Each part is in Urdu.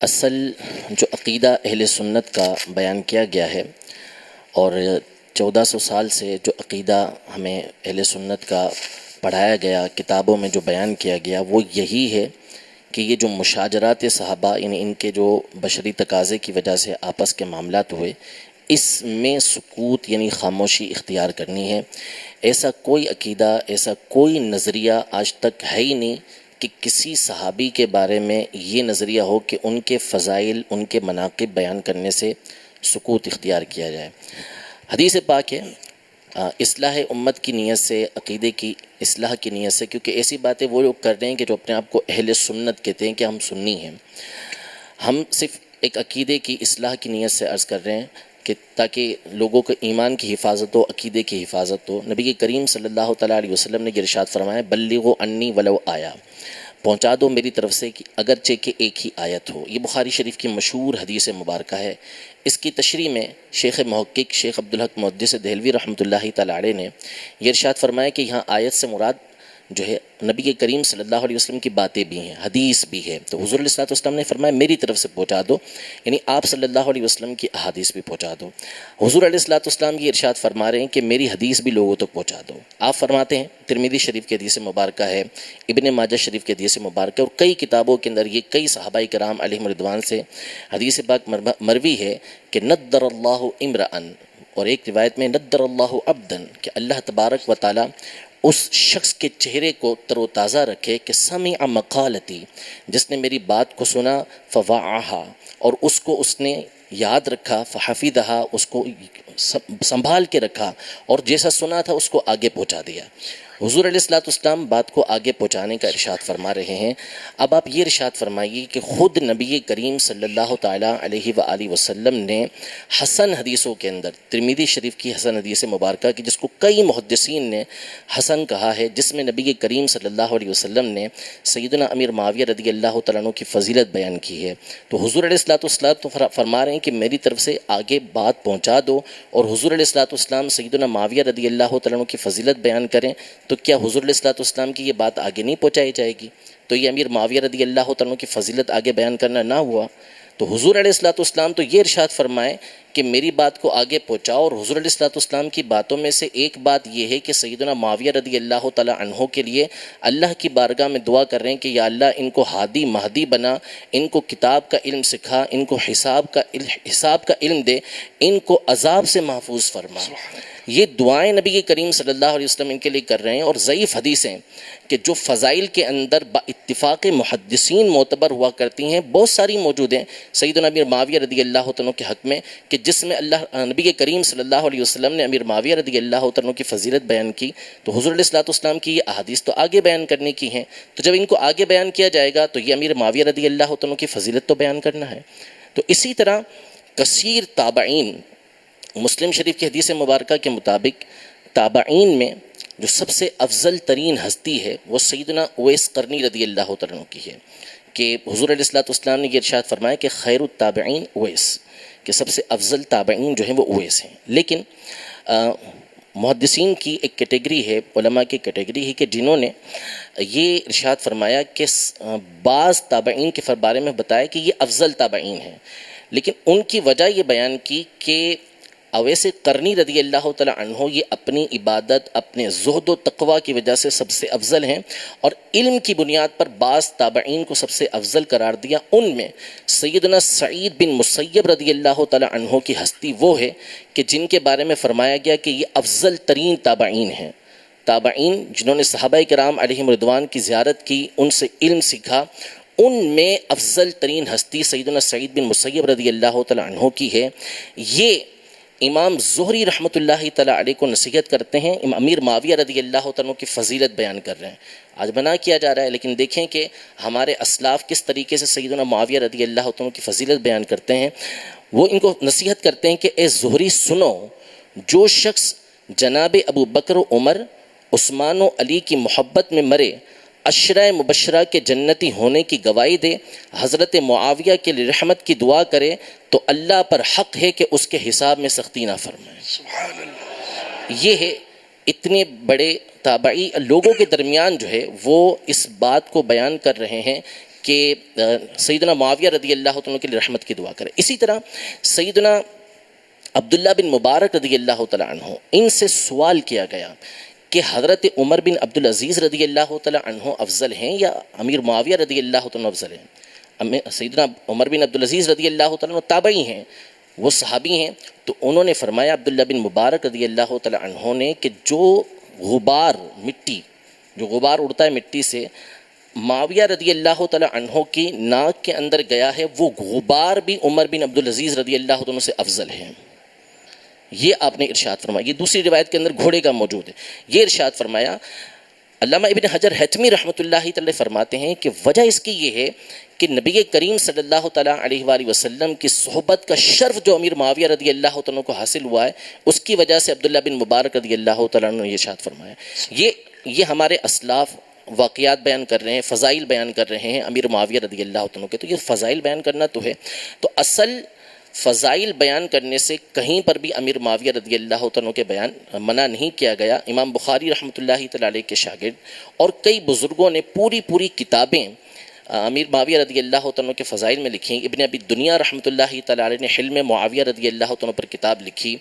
اصل جو عقیدہ اہل سنت کا بیان کیا گیا ہے اور 1400 سال سے جو عقیدہ ہمیں اہل سنت کا پڑھایا گیا، کتابوں میں جو بیان کیا گیا، وہ یہی ہے کہ یہ جو مشاجرات صحابہ یعنی ان کے جو بشری تقاضے کی وجہ سے آپس کے معاملات ہوئے، اس میں سکوت یعنی خاموشی اختیار کرنی ہے۔ ایسا کوئی عقیدہ، ایسا کوئی نظریہ آج تک ہے ہی نہیں کہ کسی صحابی کے بارے میں یہ نظریہ ہو کہ ان کے فضائل، ان کے مناقب بیان کرنے سے سکوت اختیار کیا جائے۔ حدیث پاک ہے، اصلاح امت کی نیت سے، عقیدے کی اصلاح کی نیت سے، کیونکہ ایسی باتیں وہ لوگ کر رہے ہیں کہ جو اپنے آپ کو اہل سنت کہتے ہیں کہ ہم سنی ہیں۔ ہم صرف ایک عقیدے کی اصلاح کی نیت سے عرض کر رہے ہیں کہ تاکہ لوگوں کے ایمان کی حفاظت ہو، عقیدے کی حفاظت ہو۔ نبی کریم صلی اللہ تعالیٰ علیہ وسلم نے یہ ارشاد فرمایا، بلغوا انی ولو آیا، پہنچا دو میری طرف سے کہ اگرچہ کہ ایک ہی آیت ہو۔ یہ بخاری شریف کی مشہور حدیث مبارکہ ہے۔ اس کی تشریح میں شیخ محقق شیخ عبدالحق محدث دہلوی رحمۃ اللہ تعالیٰ علیہ نے یہ ارشاد فرمایا کہ یہاں آیت سے مراد جو ہے نبی کریم صلی اللہ علیہ وسلم کی باتیں بھی ہیں، حدیث بھی ہے۔ تو حضور علیہ السلام نے فرمایا میری طرف سے پہنچا دو، یعنی آپ صلی اللہ علیہ وسلم کی احادیث بھی پہنچا دو۔ حضور علیہ السلام یہ ارشاد فرما رہے ہیں کہ میری حدیث بھی لوگوں تک پہنچا دو۔ آپ فرماتے ہیں، ترمذی شریف کی حدیث مبارکہ ہے، ابن ماجہ شریف کی حدیث مبارکہ اور کئی کتابوں کے اندر یہ کئی صحابہ کرام علیہم رضوان سے حدیث پاک مروی ہے کہ نضر اللہ امرأن، اور ایک روایت میں نضر اللہ عبدن، کہ اللہ تبارک و تعالی اس شخص کے چہرے کو تر و تازہ رکھے کہ سمع مقالتی، جس نے میری بات کو سنا، فوعاہا، اور اس کو اس نے یاد رکھا، فحفظہا، اس کو سنبھال کے رکھا، اور جیسا سنا تھا اس کو آگے پہنچا دیا۔ حضور علیہ السلام بات کو آگے پہنچانے کا ارشاد فرما رہے ہیں۔ اب آپ یہ ارشاد فرمائیے کہ خود نبی کریم صلی اللہ تعالیٰ علیہ وآلہ وسلم نے حسن حدیثوں کے اندر، ترمذی شریف کی حسن حدیث مبارکہ کی جس کو کئی محدثین نے حسن کہا ہے، جس میں نبی کریم صلی اللہ علیہ وسلم نے سیدنا امیر معاویہ رضی اللہ تعالیٰ عنہ کی فضیلت بیان کی ہے، تو حضور علیہ السلام تو فرما رہے ہیں کہ میری طرف سے آگے بات پہنچا دو، اور حضور علیہ السلام سیدنا معاویہ رضی اللہ تعالیٰ عنہ کی فضیلت بیان کریں، تو کیا حضور علیہ السلام کی یہ بات آگے نہیں پہنچائی جائے گی؟ تو یہ امیر معاویہ رضی اللہ تعالیٰ عنہ کی فضیلت آگے بیان کرنا نہ ہوا؟ تو حضور علیہ السلام تو یہ ارشاد فرمائے کہ میری بات کو آگے پہنچاؤ، اور حضور علیہ السلام کی باتوں میں سے ایک بات یہ ہے کہ سیدنا معاویہ رضی اللہ تعالیٰ عنہ کے لیے اللہ کی بارگاہ میں دعا کر رہے ہیں کہ یا اللہ ان کو ہادی مہدی بنا، ان کو کتاب کا علم سکھا، ان کو حساب کا علم دے، ان کو عذاب سے محفوظ فرما۔ یہ دعائیں نبی کریم صلی اللہ علیہ وسلم ان کے لیے کر رہے ہیں، اور ضعیف حدیثیں کہ جو فضائل کے اندر با اتفاق محدثین معتبر ہوا کرتی ہیں بہت ساری موجود ہیں سیدنا امیر معاویہ رضی اللہ عنہ کے حق میں، کہ جس میں نبی کریم صلی اللہ علیہ وسلم نے امیر معاویہ رضی اللہ عنہ کی فضیلت بیان کی، تو حضور علیہ السلام کی یہ احادیث تو آگے بیان کرنے کی ہیں، تو جب ان کو آگے بیان کیا جائے گا تو یہ امیر معاویہ رضی اللہ عنہ کی فضیلت تو بیان کرنا ہے۔ تو اسی طرح کثیر تابعین، مسلم شریف کی حدیث مبارکہ کے مطابق تابعین میں جو سب سے افضل ترین ہستی ہے وہ سیدنا اویس قرنی رضی اللہ عنہ کی ہے، کہ حضور علیہ السلام نے یہ ارشاد فرمایا کہ خیر التابعین اویس، کہ سب سے افضل تابعین جو ہیں وہ اویس ہیں۔ لیکن محدثین کی ایک کیٹیگری ہے، علماء کی کیٹیگری ہے کہ جنہوں نے یہ ارشاد فرمایا کہ بعض تابعین کے بارے میں بتایا کہ یہ افضل تابعین ہیں، لیکن ان کی وجہ یہ بیان کی کہ اویس قرنی رضی اللہ تعالیٰ عنہ یہ اپنی عبادت، اپنے زہد و تقوی کی وجہ سے سب سے افضل ہیں، اور علم کی بنیاد پر بعض تابعین کو سب سے افضل قرار دیا۔ ان میں سیدنا سعید بن مسیب رضی اللہ تعالیٰ عنہ کی ہستی وہ ہے کہ جن کے بارے میں فرمایا گیا کہ یہ افضل ترین تابعین ہیں، تابعین جنہوں نے صحابہ کرام علیہم رضوان کی زیارت کی، ان سے علم سیکھا، ان میں افضل ترین ہستی سیدنا سعید بن مسیب رضی اللہ تعالیٰ عنہ کی ہے۔ یہ امام زہری رحمۃ اللہ تعالیٰ علیہ کو نصیحت کرتے ہیں، امیر معاویہ رضی اللہ عنہ کی فضیلت بیان کر رہے ہیں۔ آج بنا کیا جا رہا ہے، لیکن دیکھیں کہ ہمارے اسلاف کس طریقے سے سیدنا معاویہ رضی اللہ عنہ کی فضیلت بیان کرتے ہیں۔ وہ ان کو نصیحت کرتے ہیں کہ اے زہری سنو، جو شخص جناب ابو بکر و عمر، عثمان و علی کی محبت میں مرے، عشرہ مبشرہ کے جنتی ہونے کی گواہی دے، حضرت معاویہ کے لیے رحمت کی دعا کرے، تو اللہ پر حق ہے کہ اس کے حساب میں سختی نہ فرمائے۔ سبحان اللہ۔ یہ ہے اتنے بڑے تابعی لوگوں کے درمیان جو ہے وہ اس بات کو بیان کر رہے ہیں کہ سیدنا معاویہ رضی اللہ عنہ کے لیے رحمت کی دعا کرے. اسی طرح سیدنا عبداللہ بن مبارک رضی اللہ تعالیٰ عنہ، ان سے سوال کیا گیا کہ حضرت عمر بن عبدالعزیز رضی اللہ تعالیٰ عنہ افضل ہیں یا امیر معاویہ رضی اللہ تعالیٰ عنہ افضل ہیں؟ سیدنا عمر بن عبدالعزیز رضی اللہ تعالیٰ عنہ تابعی ہیں، وہ صحابی ہیں. تو انہوں نے فرمایا عبداللہ بن مبارک رضی اللہ تعالیٰ عنہ نے کہ جو غبار اڑتا ہے مٹی سے، معاویہ رضی اللہ تعالیٰ عنہ کی ناک کے اندر گیا ہے، وہ غبار بھی عمر بن عبدالعزیز رضی اللہ عنہ سے افضل ہے. یہ آپ نے ارشاد فرمایا. یہ دوسری روایت کے اندر گھوڑے کا موجود ہے. یہ ارشاد فرمایا. علامہ ابن حجر حتمی رحمۃ اللہ تعالی فرماتے ہیں کہ وجہ اس کی یہ ہے کہ نبی کریم صلی اللہ تعالیٰ علیہ وآلہ وسلم کی صحبت کا شرف جو امیر معاویہ رضی اللہ تعالیٰ کو حاصل ہوا ہے، اس کی وجہ سے عبداللہ بن مبارک رضی اللہ تعالیٰ نے یہ ارشاد فرمایا. یہ ہمارے اسلاف واقعات بیان کر رہے ہیں، فضائل بیان کر رہے ہیں امیر معاویہ رضی اللہ عنہ کے. تو یہ فضائل بیان کرنا تو ہے، تو اصل فضائل بیان کرنے سے کہیں پر بھی امیر معاویہ رضی اللہ عنہ کے بیان منع نہیں کیا گیا. امام بخاری رحمۃ اللہ تعالیٰ علیہ کے شاگرد اور کئی بزرگوں نے پوری کتابیں امیر معاویہ رضی اللہ عنہ کے فضائل میں لکھی. ابن ابی دنیا رحمۃ اللہ تعالیٰ علیہ نے حلم معاویہ رضی اللہ عنہ پر کتاب لکھی.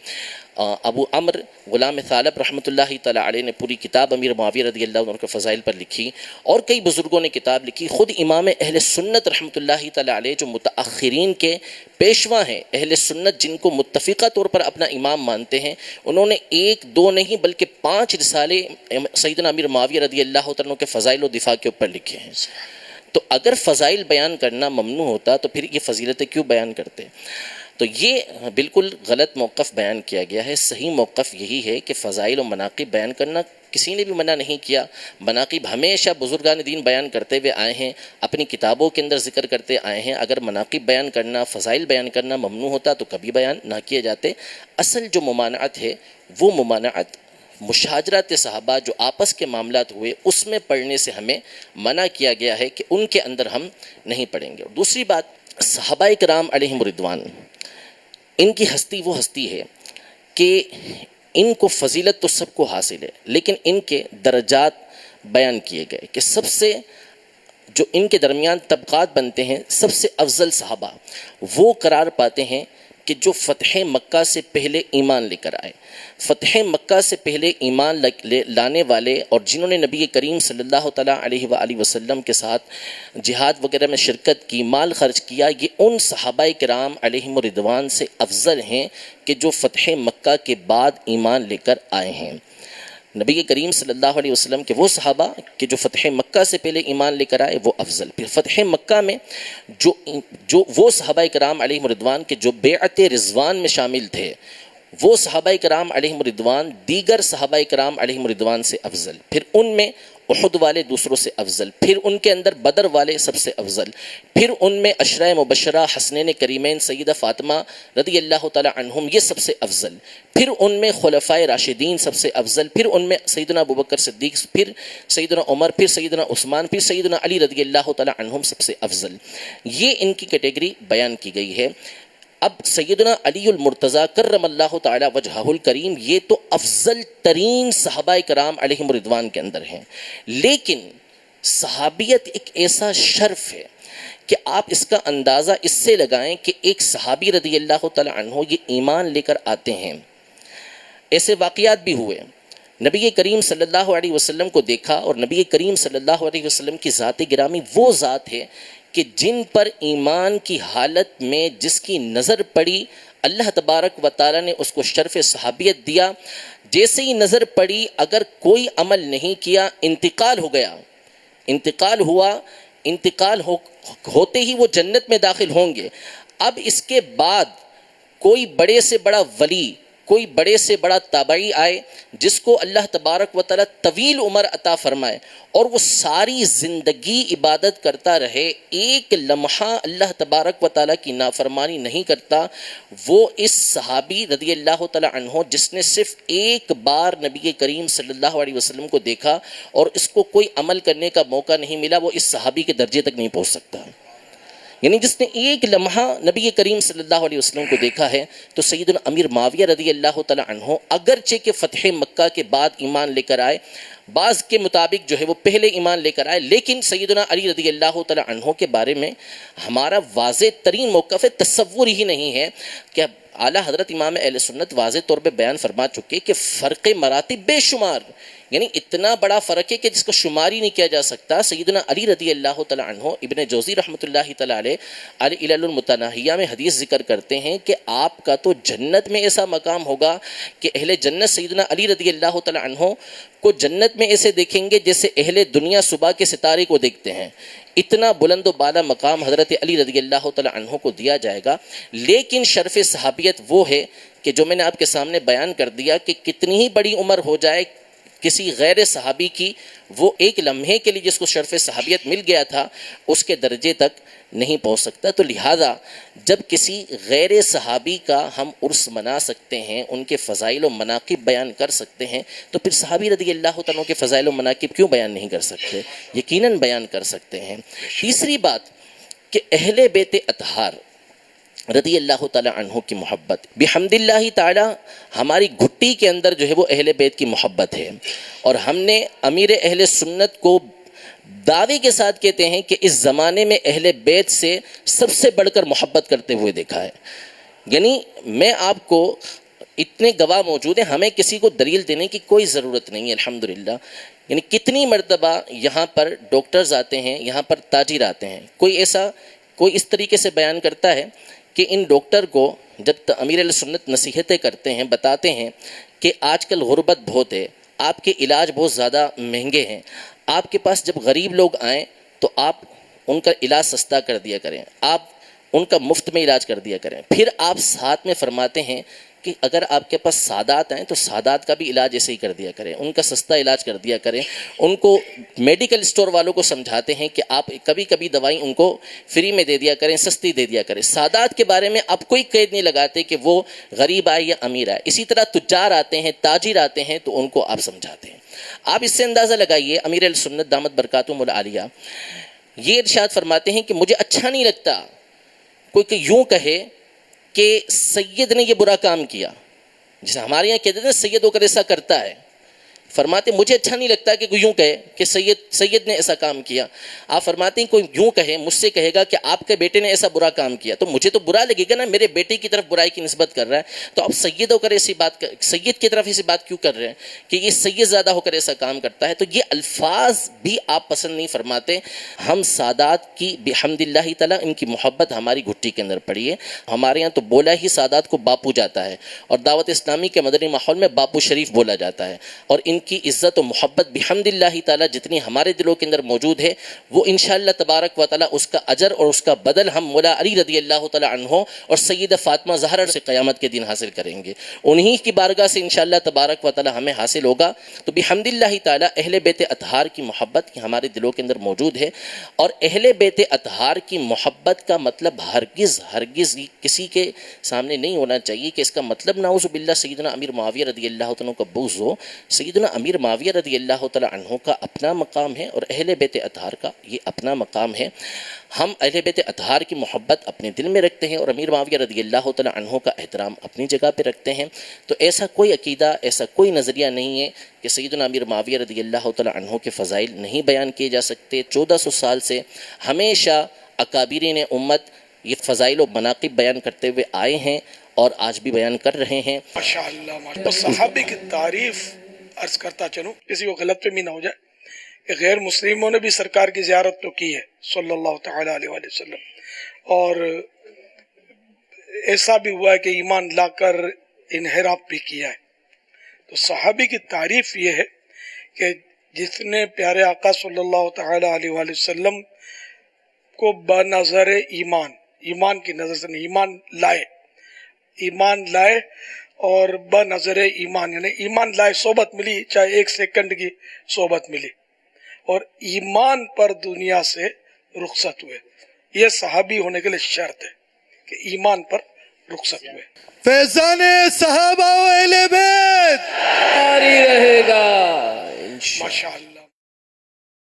ابو عمر غلام ثعلب رحمۃ اللہ تعالیٰ علیہ نے پوری کتاب امیر معاویہ رضی اللہ عنہ کے فضائل پر لکھی، اور کئی بزرگوں نے کتاب لکھی. خود امام اہل سنت رحمۃ اللہ تعالیٰ علیہ جو متأخرین کے پیشوا ہیں، اہل سنت جن کو متفقہ طور پر اپنا امام مانتے ہیں، انہوں نے 1 2 نہیں بلکہ 5 رسالے سیدنا امیر معاویہ رضی اللہ عنہ کے فضائل و دفاع کے اوپر لکھے ہیں. تو اگر فضائل بیان کرنا ممنوع ہوتا تو پھر یہ فضیلتیں کیوں بیان کرتے؟ تو یہ بالکل غلط موقف بیان کیا گیا ہے. صحیح موقف یہی ہے کہ فضائل و مناقب بیان کرنا کسی نے بھی منع نہیں کیا. مناقب ہمیشہ بزرگان دین بیان کرتے ہوئے آئے ہیں، اپنی کتابوں کے اندر ذکر کرتے آئے ہیں. اگر مناقب بیان کرنا، فضائل بیان کرنا ممنوع ہوتا تو کبھی بیان نہ کیے جاتے. اصل جو ممانعت ہے وہ ممانعت مشاجرات صحابہ جو آپس کے معاملات ہوئے اس میں پڑھنے سے ہمیں منع کیا گیا ہے کہ ان کے اندر ہم نہیں پڑھیں گے. اور دوسری بات، صحابہ کرام علیہم رضوان، ان کی ہستی وہ ہستی ہے کہ ان کو فضیلت تو سب کو حاصل ہے، لیکن ان کے درجات بیان کیے گئے کہ سب سے جو ان کے درمیان طبقات بنتے ہیں، سب سے افضل صحابہ وہ قرار پاتے ہیں کہ جو فتح مکہ سے پہلے ایمان لے کر آئے. فتح مکہ سے پہلے ایمان لانے والے اور جنہوں نے نبی کریم صلی اللہ تعالیٰ علیہ وآلہ وسلم کے ساتھ جہاد وغیرہ میں شرکت کی، مال خرچ کیا، یہ ان صحابہ کرام علیہم رضوان سے افضل ہیں کہ جو فتح مکہ کے بعد ایمان لے کر آئے ہیں. نبی کریم صلی اللہ علیہ وسلم کے وہ صحابہ کہ جو فتح مکہ سے پہلے ایمان لے کر آئے وہ افضل. پھر فتح مکہ میں جو وہ صحابہ کرام علیہم رضوان کے جو بیعت رضوان میں شامل تھے، وہ صحابہ کرام علیہم رضوان دیگر صحابہ کرام علیہم رضوان سے افضل. پھر ان میں احد والے دوسروں سے افضل، پھر ان کے اندر بدر والے سب سے افضل، پھر ان میں عشرہ مبشرہ حسنین کریمین سیدہ فاطمہ رضی اللہ تعالی عنہم یہ سب سے افضل، پھر ان میں خلفائے راشدین سب سے افضل، پھر ان میں سیدنا ابوبکر صدیق، پھر سیدنا عمر، پھر سیدنا عثمان، پھر سیدنا علی رضی اللہ تعالی عنہم سب سے افضل. یہ ان کی کیٹیگری بیان کی گئی ہے. اب سیدنا علی المرتضیٰ کرم اللہ تعالی وجہہ الکریم یہ تو افضل ترین صحابہ کرام علیہم رضوان کے اندر ہیں، لیکن صحابیت ایک ایسا شرف ہے کہ آپ اس کا اندازہ اس سے لگائیں کہ ایک صحابی رضی اللہ تعالی عنہ یہ ایمان لے کر آتے ہیں. ایسے واقعات بھی ہوئے. نبی کریم صلی اللہ علیہ وسلم کو دیکھا، اور نبی کریم صلی اللہ علیہ وسلم کی ذات گرامی وہ ذات ہے کہ جن پر ایمان کی حالت میں جس کی نظر پڑی اللہ تبارک و تعالیٰ نے اس کو شرف صحابیت دیا. جیسے ہی نظر پڑی اگر کوئی عمل نہیں کیا انتقال ہو گیا، انتقال ہوا، انتقال ہوتے ہی وہ جنت میں داخل ہوں گے. اب اس کے بعد کوئی بڑے سے بڑا ولی، کوئی بڑے سے بڑا تابعی آئے جس کو اللہ تبارک و تعالیٰ طویل عمر عطا فرمائے اور وہ ساری زندگی عبادت کرتا رہے، ایک لمحہ اللہ تبارک و تعالیٰ کی نافرمانی نہیں کرتا، وہ اس صحابی رضی اللہ تعالیٰ عنہ جس نے صرف ایک بار نبی کریم صلی اللہ علیہ وسلم کو دیکھا اور اس کو کوئی عمل کرنے کا موقع نہیں ملا، وہ اس صحابی کے درجے تک نہیں پہنچ سکتا. یعنی جس نے ایک لمحہ نبی کریم صلی اللہ علیہ وسلم کو دیکھا ہے. تو سیدنا امیر معاویہ رضی اللہ تعالی عنہ اگرچہ کہ فتح مکہ کے بعد ایمان لے کر آئے، بعض کے مطابق جو ہے وہ پہلے ایمان لے کر آئے، لیکن سیدنا علی رضی اللہ تعالی عنہ کے بارے میں ہمارا واضح ترین موقف ہے، تصور ہی نہیں ہے کہ اعلیٰ حضرت امام اہل سنت واضح طور پہ بیان فرما چکے کہ فرق مراتب بے شمار، یعنی اتنا بڑا فرق ہے کہ جس کو شمار ہی نہیں کیا جا سکتا۔ سیدنا علی رضی اللہ تعالی عنہ ابن جوزی رحمۃ اللہ تعالی علیہ العلل المتناہیہ میں حدیث ذکر کرتے ہیں کہ آپ کا تو جنت میں ایسا مقام ہوگا کہ اہل جنت سیدنا علی رضی اللہ تعالی عنہ کو جنت میں ایسے دیکھیں گے جیسے اہل دنیا صبح کے ستارے کو دیکھتے ہیں، اتنا بلند و بالا مقام حضرت علی رضی اللہ تعالی عنہ کو دیا جائے گا۔ لیکن شرف صحابیت وہ ہے کہ جو میں نے آپ کے سامنے بیان کر دیا کہ کتنی ہی بڑی عمر ہو جائے کسی غیر صحابی کی، وہ ایک لمحے کے لیے جس کو شرف صحابیت مل گیا تھا اس کے درجے تک نہیں پہنچ سکتا۔ تو لہٰذا جب کسی غیر صحابی کا ہم عرس منا سکتے ہیں، ان کے فضائل و مناقب بیان کر سکتے ہیں، تو پھر صحابی رضی اللہ تعالیٰ کے فضائل و مناقب کیوں بیان نہیں کر سکتے؟ یقیناً بیان کر سکتے ہیں۔ تیسری بات کہ اہل بیت اطہار رضی اللہ تعالی عنہ کی محبت بحمد اللہ تعالی ہماری گھٹی کے اندر جو ہے وہ اہل بیت کی محبت ہے، اور ہم نے امیر اہل سنت کو دعوے کے ساتھ کہتے ہیں کہ اس زمانے میں اہل بیت سے سب سے بڑھ کر محبت کرتے ہوئے دیکھا ہے۔ یعنی میں آپ کو اتنے گواہ موجود ہیں، ہمیں کسی کو دلیل دینے کی کوئی ضرورت نہیں ہے الحمدللہ۔ یعنی کتنی مرتبہ یہاں پر ڈاکٹرز آتے ہیں، یہاں پر تاجر آتے ہیں، کوئی اس طریقے سے بیان کرتا ہے کہ ان ڈاکٹر کو جب امیر علیہ سنت نصیحتیں کرتے ہیں، بتاتے ہیں کہ آج کل غربت بہت ہے، آپ کے علاج بہت زیادہ مہنگے ہیں، آپ کے پاس جب غریب لوگ آئیں تو آپ ان کا علاج سستا کر دیا کریں، آپ ان کا مفت میں علاج کر دیا کریں۔ پھر آپ ساتھ میں فرماتے ہیں کہ اگر آپ کے پاس سادات آئیں تو سادات کا بھی علاج ایسے ہی کر دیا کریں، ان کا سستا علاج کر دیا کریں۔ ان کو میڈیکل اسٹور والوں کو سمجھاتے ہیں کہ آپ کبھی کبھی دوائی ان کو فری میں دے دیا کریں، سستی دے دیا کریں۔ سادات کے بارے میں آپ کوئی قید نہیں لگاتے کہ وہ غریب آئے یا امیر آئے۔ اسی طرح تجار آتے ہیں، تاجر آتے ہیں تو ان کو آپ سمجھاتے ہیں۔ آپ اس سے اندازہ لگائیے امیر علیہ سنت دامت برکاتہم العالیہ یہ ارشاد فرماتے ہیں کہ مجھے اچھا نہیں لگتا کوئی کہ یوں کہے کہ سید نے یہ برا کام کیا، جیسے ہمارے یہاں کہتے ہیں سید ہو کر ایسا کرتا ہے، فرماتے مجھے اچھا نہیں لگتا کہ کوئی یوں کہے کہ سید نے ایسا کام کیا۔ آپ فرماتے ہیں کوئی یوں کہے، مجھ سے کہے گا کہ آپ کے بیٹے نے ایسا برا کام کیا، تو مجھے تو برا لگے گا نا، میرے بیٹے کی طرف برائی کی نسبت کر رہا ہے، تو آپ سید ہو کر سید کی طرف ایسی بات کیوں کر رہے ہیں کہ یہ سید زیادہ ہو کر ایسا کام کرتا ہے؟ تو یہ الفاظ بھی آپ پسند نہیں فرماتے۔ ہم سادات کی بحمد اللہ تعالیٰ ان کی محبت ہماری گھٹی کے اندر پڑی ہے۔ ہمارے یہاں تو بولا ہی سادات کو باپو جاتا ہے، اور دعوت اسلامی کے مدنی ماحول میں باپو شریف بولا جاتا ہے، اور ان کی عزت و محبت بحمد اللہ تعالیٰ جتنی ہمارے دلوں کے اندر موجود ہے، وہ انشاءاللہ تبارک و تعالیٰ اس کا اجر اور اس کا بدل ہم مولا علی رضی اللہ تعالیٰ عنہ اور سیدہ فاطمہ زہرا سے قیامت کے دن حاصل کریں گے، انہی کی بارگاہ سے انشاءاللہ تبارک و تعالیٰ ہمیں حاصل ہوگا۔ تو بحمد اللہ تعالیٰ اہل بیت اطہار کی محبت کی ہمارے دلوں کے اندر موجود ہے، اور اہل بیت اطہار کی محبت کا مطلب ہرگز کسی کے سامنے نہیں ہونا چاہیے کہ اس کا مطلب نعوذ باللہ سیدنا امیر معاویہ رضی اللہ عنہ کا بغض ہو۔ سیدنا امیر معاویہ رضی اللہ تعالی عنہ کا اپنا مقام ہے، اور اہل بیت اطہار کا یہ اپنا مقام ہے۔ ہم اہل بیت اطہار کی محبت اپنے دل میں رکھتے ہیں، اور امیر معاویہ رضی اللہ تعالی عنہ کا احترام اپنی جگہ پہ رکھتے ہیں۔ تو ایسا کوئی عقیدہ، ایسا کوئی نظریہ نہیں ہے کہ سیدنا امیر معاویہ رضی اللہ تعالی عنہ کے فضائل نہیں بیان کیے جا سکتے۔ 1400 سال سے ہمیشہ اکابرین امت یہ فضائل و مناقب بیان کرتے ہوئے آئے ہیں، اور آج بھی بیان کر رہے ہیں۔ ماشاءاللہ صحابی کی تعریف عرض کرتا چلوں، کسی کو غلط فہمی نہ ہو جائے کہ غیر مسلموں نے بھی سرکار کی زیارت تو کی ہے صلی اللہ تعالی علیہ وآلہ وسلم، اور ایسا بھی ہوا ہے کہ ایمان لا کر انحراف بھی کیا ہے۔ تو صحابی کی تعریف یہ ہے کہ جس نے پیارے آقا صلی اللہ تعالی علیہ وآلہ وسلم کو بنظر ایمان کی نظر سے نہیں، ایمان لائے اور بنظر ایمان، یعنی ایمان لائے، صحبت ملی، چاہے 1 سیکنڈ کی صحبت ملی، اور ایمان پر دنیا سے رخصت ہوئے۔ یہ صحابی ہونے کے لیے شرط ہے کہ ایمان پر رخصت ہوئے۔ فیضان صحابہ و اہل بیت جاری رہے گا ماشاءاللہ۔